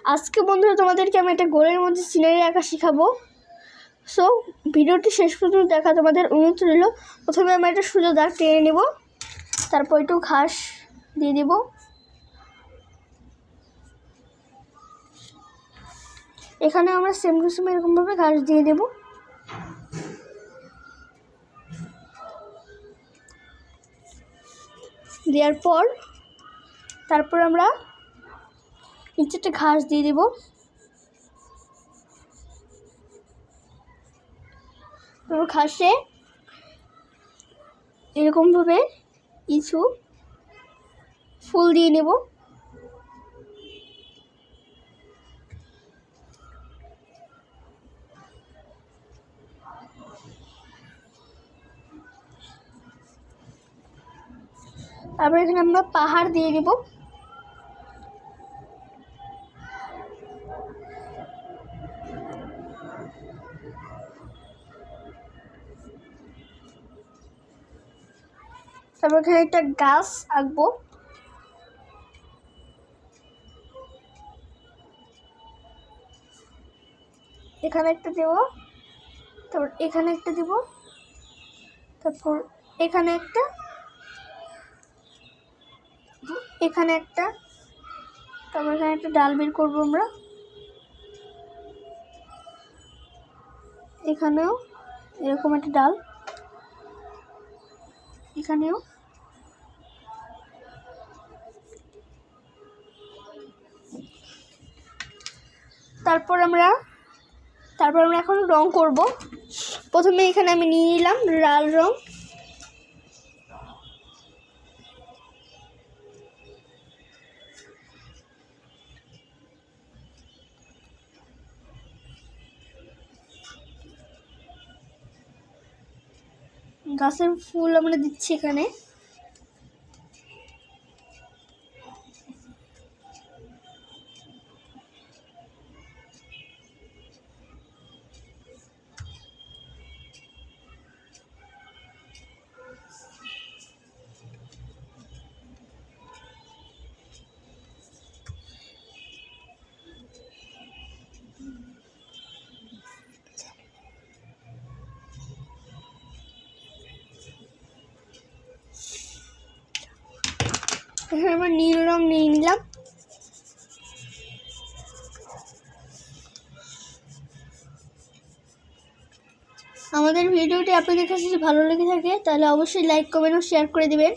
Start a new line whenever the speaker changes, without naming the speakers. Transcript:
আজকে বন্ধুরা তোমাদেরকে আমি একটা গোলের মধ্যে সিনারি আঁকা শেখাবো। সো ভিডিওটি শেষ পর্যন্ত দেখা তোমাদের অনুরোধ রইল। প্রথমে আমরা একটা সোজা দাগ টেনে নেব, তারপর একটু ঘাস দিয়ে দেব। এখানে আমরা সেম টু সেম এরকমভাবে ঘাস দিয়ে দেব। দেওয়ার পর তারপর আমরা নিচে একটা ঘাস দিয়ে দেব। তারপর ঘাসে এরকমভাবে কিছু ফুল দিয়ে নেব। তারপর এখানে আমরা পাহাড় দিয়ে দেব। তারপর এখানে একটা গাছ আঁকবো। এখানে একটা দেব, তারপর এখানে একটা দেব, তারপর এখানে একটা, এখানে একটা, তারপর এখানে একটা ডাল বের করবো আমরা। এখানেও এরকম একটা ডাল, এখানেও। তারপর আমরা এখন রং করব। প্রথমে এখানে আমি নিয়ে নিলাম লাল রং। গাছের ফুল আমরা দিচ্ছি এখানে। এখানে আমরা নীল রং নিয়ে নিলাম। আমাদের ভিডিওটি আপনাদের কাছে যদি ভালো লেগে থাকে তাহলে অবশ্যই লাইক, কমেন্ট ও শেয়ার করে দিবেন।